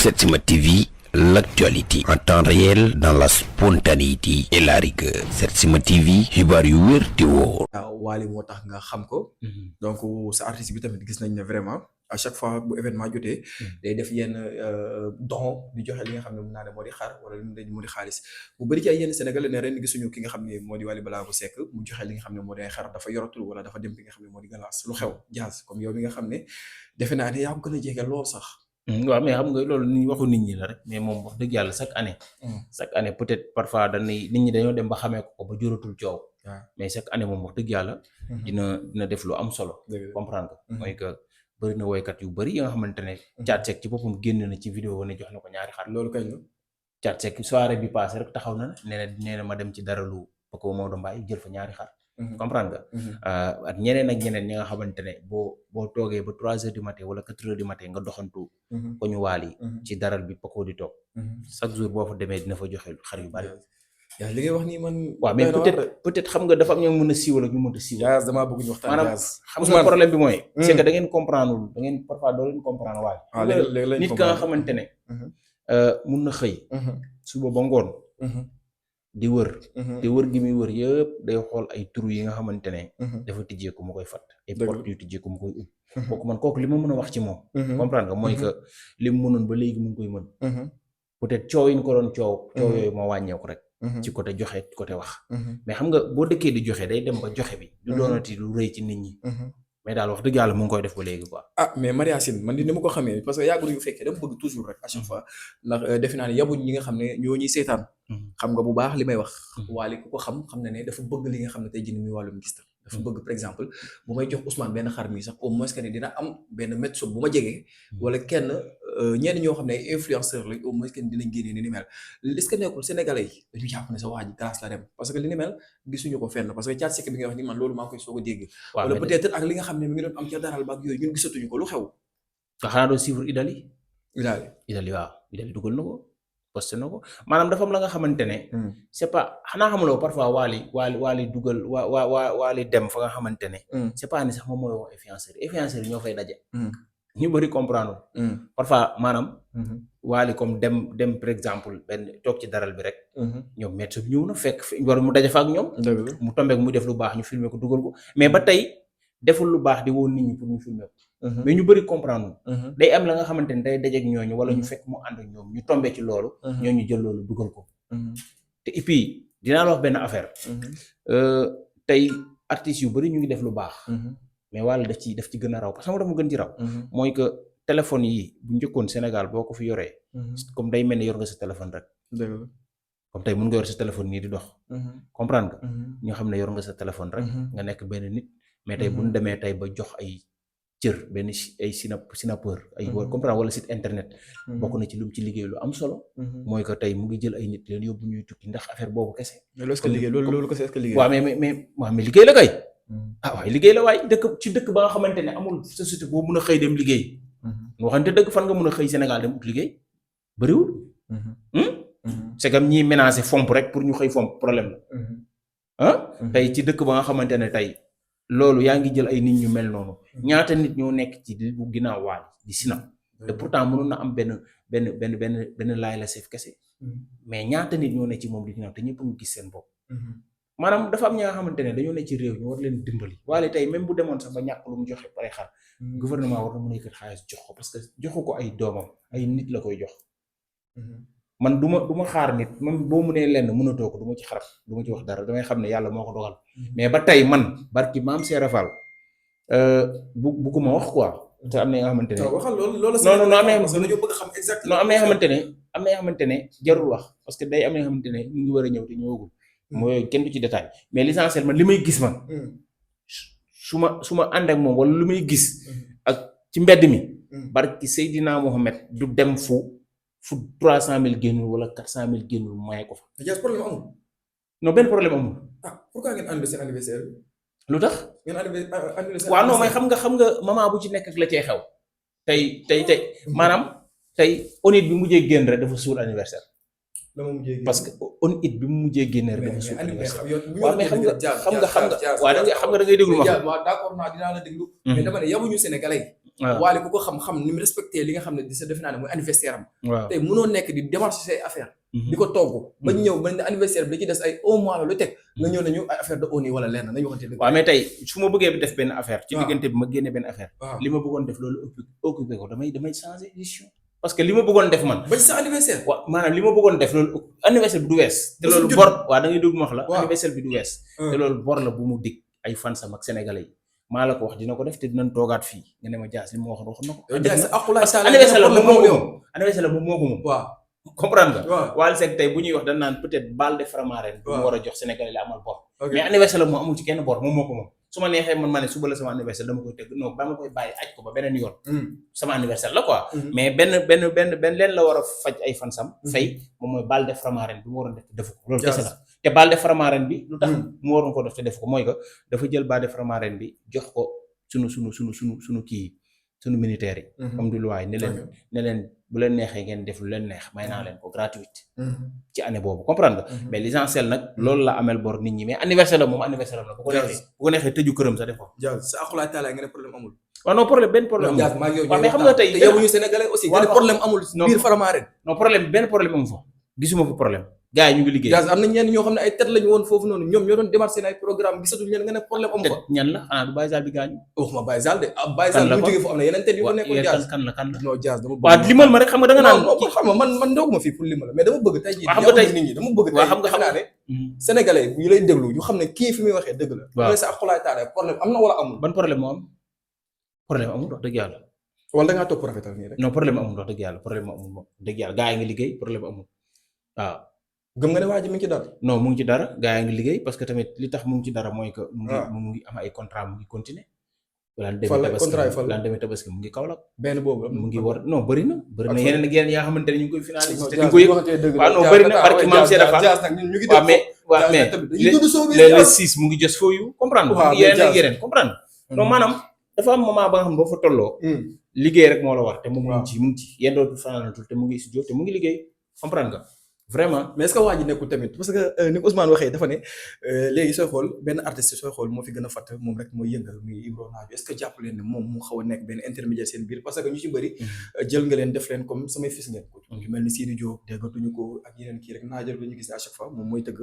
Setsima TV, l'actualité en temps réel dans la spontanéité et la rigueur. Setsima TV, xibaar yu wér te wóor. Wally moo tax nga xam ko. donc sa artiste bi tamit gis nañ ne vraiment à chaque fois bu événement jotee. day def yenn don di joxe li nga xam ne mun naa ne moo di xar wala moo di xaalis bu bëri ci ay yenn Sénégalais ne ren gisuñu ki nga xam ne moo di Wally Ballago Seck mu joxe li nga xam ne moo di ay xar dafa yoratul wala dafa dem bi nga xam ne moo di galaas lu xew Diaz comme yow mi nga xam ne defe naa ne yaa ko gën a jege lool sax. waaw mais xam nga loolu ni waxu nit ñi la rek mais moom wax dëgg yàlla chaque année peut-être parfois dañuy nit ñi dañoo dem ba xamee ko ba juratul coow. mais chaque année moom wax dëgg yàlla. dina def lu am solo. comprendre nga. mooy que bëri na woykat yu bëri yi nga xamante ne. Thiat Seck ci boppam génn na ci vidéo ne jox na ko ñaari xar. loolu kañ la. Thiat Seck soirée bi passé rek taxaw na nee na ma dem ci dara lu Paco Maodo Mbaye jël fa ñaari xar. comprendre nga. ak ñeneen ñi nga xamante ne boo toogee ba 3 heures du matin wala 4 heures du matin nga doxantu. ko ñu Wally ci daral bi Paco di toog. chaque jour boo fa demee dina fa joxe xar yu bari. yaa li ngay wax nii man. waaw mais peut-être xam nga dafa am ñoo mën a siiwal ak ñu mënta siiwal. Diaz damaa bëgg ñu waxtaan maanaam xam nga problème bi mooy. c'est que da ngeen comprendre da ngeen parfois doo leen comprendre Wally. nit ka nga xamante ne. mun na xëy. suba ba ngoon. di wër gi muy wër yëpp day xool ay turu yi nga xamante ne dafa tijjeeku mu koy fat ay porte yu tijjeeku mu koy ub kooku li ma mën a wax ci moom comprendre nga mooy que li mu mënoon ba léegi mu ngi koy mën peut-être coow yi ñu ko doon coow yooyu moo wàññeeku rek ci côté joxe côté wax mais xam nga boo dëkkee di joxe day dem ba joxe bi du doonati lu rëy ci nit ñi mais daal wax dëgg yàlla mu ngi koy def ba léegi quoi. mais Mariasine man ni ma ko xamee parce que yàggu nañu fekkee dama bëgg toujours rek à chaque fois ndax defe naa ne yabuñ ñi nga xam ne ñoo ñuy seetaan. xam nga bu baax li may wax. Wally ku ko xam na ne dafa bëgg li nga xam ne tey jii muy wàllum gis dafa bëgg par exemple bu may jox Ousmane benn xar mi sax au moins que ne dina am benn médecin bu ma jegee wala kenn ñenn ñoo xam ne ay influenceur lañ au moins que dinañ génnee ni mel est-ce que nekkul sénégalais yi dañu jàpp ne sa waa ji glace la dem parce que li ni mel gisuñu ko fenn parce que Thiat Seck bi nga wax ni man loolu maa koy soog a dégg wala peut-être ak li nga xam ne mi ngi doon am ca daral baak yooyu ñun gisatuñu ko lu xew nga xanaa doon suivre Idali waaw Idali dugal na ko posté na ko maanaam dafa am la nga xamante ne c'est pas xanaa xamuloo parfois Wally dugal Wally dem fa nga xamante ne c'est pas ni sax moom mooy wax influenceur ñoo fay daje ñu bëri comprendre parfois maanaam Wally comme dem par exemple benn toog ci daral bi rek ñoom médecin ñëw na fekk war mu daje fa ak ñoom mu tombeek muy def lu baax ñu filmer ko dugal ko mais ba tey deful lu baax di woon nit ñi pour ñu filmer ko mais ñu bëri comprendre day am la nga xamante ne day dajeek ñooñu wala ñu fekk mu ànd ak ñoom ñu tombé ci loolu ñooñu jël loolu dugal ko te et puis dinaa la wax benn affaire tey artistes yu bëri ñu ngi def lu baax mais Wally daf ci gën a raw parce que dafa gën ci raw mooy que téléphone yi bu njëkkoon Sénégal boo ko fi yoree comme day mel ni yor nga sa téléphone rek comme tey mën nga yor sa téléphone nii di dox comprendre nga ñoo xam ne yor nga sa téléphone rek nga nekk benn nit mais tey bu ñu demee tey ba jox ay cër benn ay sinapeur ay comprendre wala site internet bokk na ci lu mu ci liggéey lu am solo mooy que tey mu ngi jël ay nit leen yóbbu ñuy tukki ndax affaire boobu kese loolu kese est-ce que liggéey waaw mais liggéey la kay waaye liggéey la waaye dëkk ba nga xamante ne amul société boo mun a xëy dem liggéey nga waxante dëgg fan nga mun a xëy Sénégal dem ut liggéey bëriwul c'est comme ñiy ménager fomp rek pour ñu xëy fomp problème la tey ci dëkk ba nga xamante ne tey loolu yaa ngi jël ay nit ñu mel noonu ñaata nit ñoo nekk ci bu ginnaaw Wally di sinap te pourtant mënoon na am benn laay la seef kese mais ñaata nit ñoo ne ci moom di ginnaaw te ñëpp ñu gis seen bopp maanaam dafa am ñi nga xamante ne dañoo ne ci réew ñu war leen dimbali Wally tey même bu demoon sax ba ñàkk lu mu joxe pare xar gouvernement war na mën a yëkkat xaalis jox ko parce que joxu ko ay doomam ay nit la koy jox man du ma xaar nit man boo mu nee lenn mënatoo ko du ma ci xarab du ma ci wax dara damay xam ne yàlla moo ko dogal mais ba tey man barki maam Seera Fall bu ko ma wax quoi te am na nga xamante ne non am na nga xamante ne jarul wax parce que day am na nga xamante ne ñu ngi war a ñëw te ñëwagul mooy kenn du ci détail mais l'essentiel man li may gis man su ma ànd ak moom wala lu may gis ak ci mbedd mi barki Seydina Mohamed du dem fu 300,000 génnul wala 400,000 génnul maye ko fa. problème amul. non benn problème amul. pourquoi ngeen annulé seen anniversaire bi. lu tax. ngeen annulé seen waaw non mais xam nga moment bu ci nekk ak la cee xew. tey maanaam tey onit bi mujjee génn rek dafa suul anniversaire. parce que onit bi mu mujjee génn rek dafa suul anniversaire. waaw mais xam nga waaw da ngay déglu ma. d'accord naa dinaa la déglu. mais dama ne yabuñu Sénégalais Wally ku ko xam ni mu respecté li nga xam ne di sa defe naa ne mooy anniversaire am tey mënoo nekk di démarcher say affaire di ko togg ba ñëw ba ne anniversaire bi da ci des ay un mois la lu teg nga ñëw nañu ay affaire de ONU wala lenn nañu waxante dëgg. waaw mais tey su ma bëggee def benn affaire ci diggante bi ma génne benn affaire li ma bëggoon def loolu occupé ko damay changer édition parce que li ma bëggoon def man ba ci sa anniversaire waaw maanaam li ma bëggoon def loolu anniversaire bi du wees te loolu bor waaw da ngay dégg ma wax la anniversaire bi du wees te loolu bor la bu mu dig ay fansam ak sénégalais yi maa la ko wax dina ko def te dinañ toogaat fii nga ne ma Dias li ma waxoon na ko anniversaire la moom moo ko moom waaw comprendre nga Wally Seck tey bu ñuy wax dañ naan peut-être balle de Faramareen bu mu war a jox sénégalais la amal bor mais anniversaire la moom amul ci kenn bor moom moo ko moom su ma neexee man ma ne suba la sama anniversaire dama koy tëgg non ba ma koy bàyyi aj ko ba beneen yoon sama anniversaire la quoi mais benn leen la war a faj ay fansam fay moom mooy balle de Faramareen bi mu waroon def te defu ko loolu kese la te balle de Faramareen bi lu tax mu waroon ko def te defu ko mooy que dafa jël balle de Faramareen bi jox ko sunu kii sunu militaires yi comme du luwaay ne leen bu leen neexee ngeen def lu leen neex may naa leen ko gratuite ci année boobu comprendre nga mais l'essentiel nag loolu la amel bor nit ñi mais anniversaire la moom anniversaire la bu ko neexee tëju këram sa def ko sa akulaay taala nga ne problème amul waaw non problème benn problème amul waaw mais xam nga tey yow ñu sénégalais aussi nga ne problème amul biir Faramareen non benn problème amu fa gisuma fa problème gars yi ñu ngi liggéey am na ñenn ñoo xam ne ay tête lañu woon foofu noonu ñoom ñoo doon démarrer seen ay programme gisatuñ leen nga ne problème amu fa ñan la xanaa du Baye Zal bi gaañu waxuma Baye Zal de Baye Zal bu jógee foofu am na yeneen tête yu ko nekkoon Dias kan la non Dias dama bëgg waaw limal ma rek xam nga da nga naan xam nga man ndoguma fii pour limal mais dama bëgg tey jii xam nga tey nit ñi dama bëgg tey xam naa ne sénégalais yu lay déglu ñu xam ne kii fi muy waxee dëgg la sa xulaay taala problème am na wala amul ban problème moo am problème amul wax dëgg yàlla wala da ngaa topp rafetal nii rek non problème amul wax dëgg yàlla problème amul moom dëgg yàlla gars yi ngi liggéey problème amul waaw gëm nga ne waa ji mi ngi ci dara non mu ngi ci dara gars yi ngi liggéey parce que tamit li tax mu ngi ci dara mooy que mu ngi am ay contrat mu ngi continuer laan demee tabaski mu ngi Kaolack benn boobu mu ngi war non bëri na yeneen ak yeneen yaa xamante ne ñu ngi koy finaliser te ñu ngi koy yëg waaw non bëri na barki maam Seydou Fall waaw mais les 6 mu ngi just for you comprendre yeneen ak yeneen comprendre non maanaam dafa am moment ba nga xam ne boo fa tolloo liggéey rek moo la war te mu ngi ci yendoo fanaanatul te mu ngi studio te mu ngi liggéey comprendre nga vraiment mais est-ce que waa ji nekkul tamit parce que ni ko Ousmane waxee dafa ne léegi sooy xool benn artiste sooy xool moo fi gën a fatt moom rek mooy yëngal muy Ibro Nadio est-ce que jàpp leen ne moom mu xaw a nekk benn intermédiaire seen biir parce que ñu ci bëri jël nga leen def leen comme samay fils ngeen ko ñu mel ni Sidi Diop déggatuñu ko ak yeneen kii rek Nadio la ñu gis à chaque fois moom mooy tëgg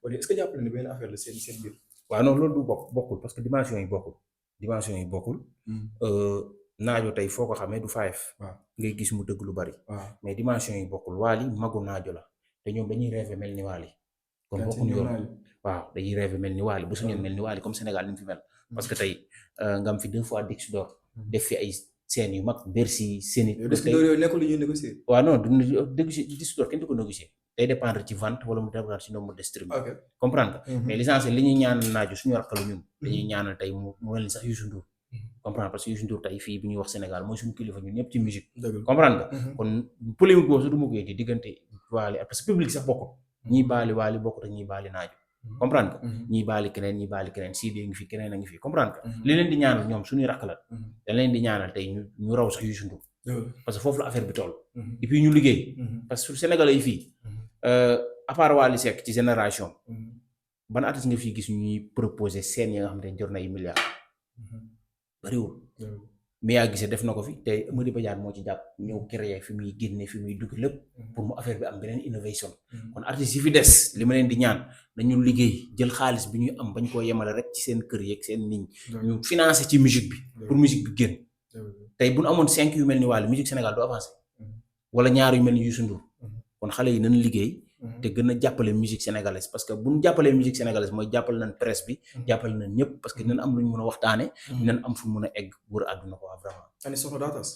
wala est-ce que jàpp leen ne benn affaire la seen biir waaw non loolu du bokkul parce que dimension yi bokkul Nadio tey foo ko xamee du 5 ngay gis mu dëgg lu bari mais dimension yi bokkul Wally magu Nadio la te ñoom dañuy rêver mel ni Wally kon bokkuñu yoon waaw dañuy rêver mel ni Wally bu suñu mel ni Wally comme Sénégal ni mu fi mel parce que tey nga am fi 2 fois Disque d'or def fi ay scènes yu mag Bercy Zénith Disque d'or yooyu nekkul lu ñuy négocier waaw non du Disque d'or kenn du ko négocier day dépendre ci vente wala mu dépendre ci nombre de stream comprendre nga mais l'essentiel li ñuy ñaanal Nadio suñu rakkalu ñun dañuy ñaanal tey mu mel ni sax Youssou Ndour comprendre parce que Youssou Ndour tey fii bi ñuy wax Sénégal mooy suñu kilifa ñun ñëpp ci musique comprendre nga kon polémique boobu sax du ma koy di diggante Wally parce que public sax bokkul ñii baali Wally bokkut ak ñii baali Nadio comprendre nga ñii baali keneen Sidi ngi fi keneen a ngi fi comprendre nga li leen di ñaanal ñoom suñuy rakk la dañ leen di ñaanal tey ñu raw sax Youssou Ndour parce que foofu la affaire bi toll et puis ñu liggéey parce que Sénégalais yi fii à part Wally Seck ci génération ban artiste nga fii gis ñuy proposer scène yi nga xam ne jor na ay milliards bariwul mais yaa gisee def na ko fi te Amady Badiane moo ci jàpp ñëw créer fi muy génne fi muy dugg lépp pour mu affaire bi am beneen innovation kon artistes yi fi des li ma leen di ñaan nañu liggéey jël xaalis bi ñuy am bañ koo yemale rek ci seen kër yeeg seen nit ñi ñu financer ci musique bi pour musique bi génn tey bu ñu amoon 5 yu mel ni Wally musique Sénégal du avancé wala ñaar yu mel ni Youssou Ndour kon xale yi nañ liggéey te gën a jàppale musique sénégalaise parce que bu ñu jàppalee musique sénégalaise mooy jàppale nañ presse bi jàppale nañ ñëpp parce que dinañ am lu ñu mën a waxtaane dinañ am fu mën a egg wër àdduna ko vraiment ani soxna daa tas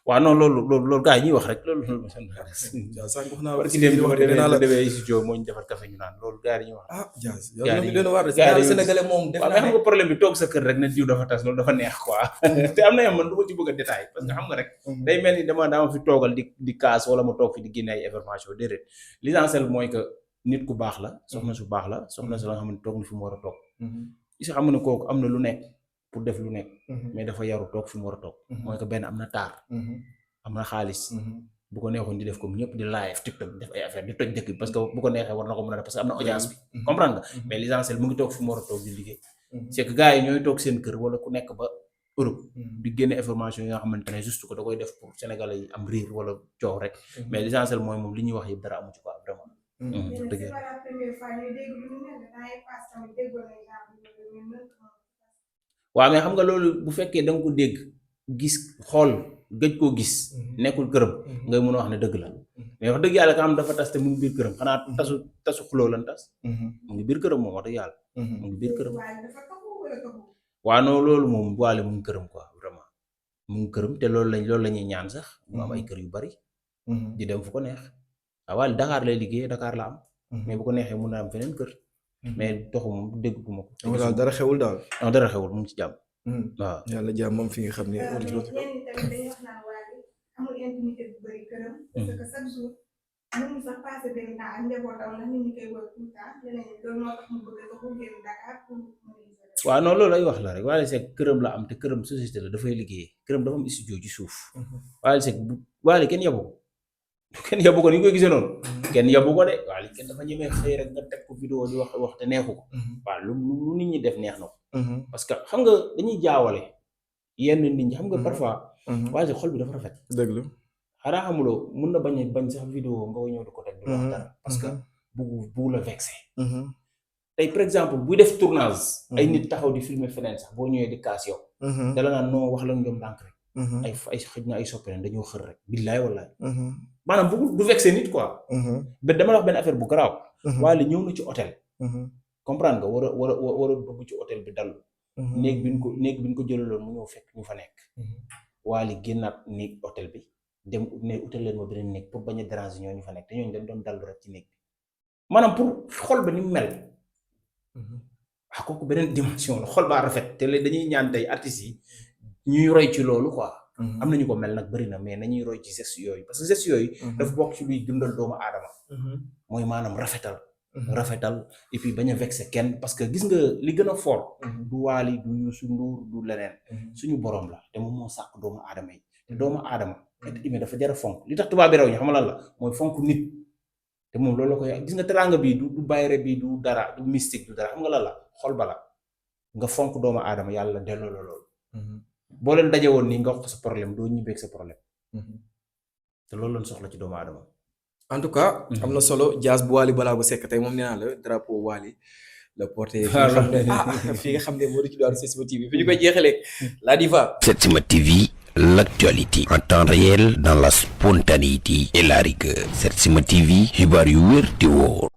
waaw non loolu gars yi ñuy wax rek loolu sànq wax naa ci demee studio moo ñu defar café ñu naan loolu gars yi ñuy wax Dias yow ñu leen war sénégalais moom def waaw mais xam nga problème bi toog sa kër rek ne diw dafa tas loolu dafa neex quoi te am na yam man du ma ci bëgg a détail parce que xam nga rek day mel ni dama fi toogal di kaas wala ma toog fi di génne ay information déedéet l'essentiel mooy que nit ku baax la soxna su baax la soxna su la nga xam ne toog na fi mu war a toog si xam ne kooku am na lu nekk pour def lu nekk mais dafa yaru toog fi mu war a toog mooy que benn am na taar am na xaalis bu ko neexoon di def comme ñëpp di live TikTok def ay affaire di toj dëkk bi parce que bu ko neexee war na ko mën a def parce que am na audience bi comprendre nga mais l'essentiel mu ngi toog fi mu war a toog di liggéey c'est que gars yi ñooy toog seen kër wala ku nekk ba Europe di génne information yi nga xamante ne juste ko da koy def pour sénégalais yi am riir wala coow rek mais l'essentiel mooy moom li ñuy wax yëpp dara amu ci quoi vraiment. dëgg c'est pas la première fois ñuy dégg lu ñu mel ne temps yii pass tamit déggoon nañ genre lu mel. waaw mais xam nga loolu bu fekkee da nga ko dégg gis xool gëj koo gis nekkul këram ngay mën a wax ne dëgg la mais wax dëgg yàlla ka am dafa tas te mu ngi biir këram xanaa tasu xuloo lan tas mu ngi biir këram moom wax dëgg yàlla mu ngi biir këram waaye dafa taxaw wala taxaw. waaw non loolu moom Wally mu ngi këram quoi vraiment mu ngi këram te loolu la ñuy ñaan sax mu am ay kër yu bari di dem fu ko neex waaw Wally Dakar lay liggéey Dakar la am mais bu ko neexee mun na am feneen kër mais doxu moom dégguma ko daal dara xewul daal. non dara xewul mu ngi ci jàmm waaw yàlla jàmm moom fi nga xam ne. ñenn ñi tamit dañuy wax naan Wally amul intimité bu bëri këram. parce que chaque jour mënuñu sax passé benn temps ak njabootam ndax nit ñi koy wër tout le temps leneen loolu moo tax mu bëgg a ko génn Dakar pour waaw non loolu ay wax la rek Wally Seck këram la am te këram société la dafay liggéey këram dafa am studio ci suuf Wally Seck Wally kenn yabu ko ni ñu koy gisee noonu kenn yabu ko de Wally kenn dafa ñemee xëy rek nga teg ko vidéo di wax te neexu ko waaw lu nit ñi def neex na ko parce que xam nga dañuy jaawale yenn nit ñi xam nga parfois Wally Seck xol bi dafa rafet dëgg la xanaa xamuloo mun na bañ sax vidéo nga koy ñëw di ko teg di wax dara parce que bu la vexé tey par exemple buy def tournage ay nit taxaw di filmer feneen sax boo ñëwee di kaas yow dala naan non wax la ñoom ndànk rek ay xëj na ay soppeneen dañoo xër rek billaay wallaay maanaam du vexé nit quoi ba dama la wax benn affaire bu garaaw Wally ñëw na ci hôtel comprendre nga war a dugg ci hôtel bi dallu néeg bi ñu ko jëlaloon mu ñëw fekk ñu fa nekk Wally génnaat néeg hôtel bi dem ne utal leen ma beneen néeg pour bañ a déranger ñooñu fa nekk te ñooñu dañ doon dallu rek ci néeg bi maanaam pour xol ba ni mu mel waaw kooku beneen dimension la xol baa rafet te dañuy ñaan tey artistes yi ñuy roy ci loolu quoi am nañu ko mel nag bëri na mais nañuy roy ci gestes yooyu parce que gestes yooyu dafa bokk ci luy dundal doomu aadama mooy maanaam rafetal et puis bañ a vexé kenn parce que gis nga li gën a fort du Wally du Youssou Ndour du leneen suñu borom la te moom moo sàkk doomu aadama yi te doomu aadama être humain dafa jar a fonk li tax tubaab bi raw ñu xam lan la mooy fonk nit te moom loolu la koy gis nga teraanga bi du bayre bi du dara du mystique du dara xam nga lan la xol bala nga fonk doomu aadama yàlla delloo la loolu boo leen daje woon nii nga wax ko sa problème doo ñibbeeg sa problème te loolu lañ soxla ci doomu aadama en tout cas am na solo Diaz bu Wally Ballago Seck tey moom nee naa la drapeau Wally la porté fi nga xam ne moo di ci doon Setsima TV fi ñu koy jeexalee la diva Setsima TV, l'actualité en temps réel dans la spontanéité et la rigueur. Setsima TV, xibaar yu wér te wóor.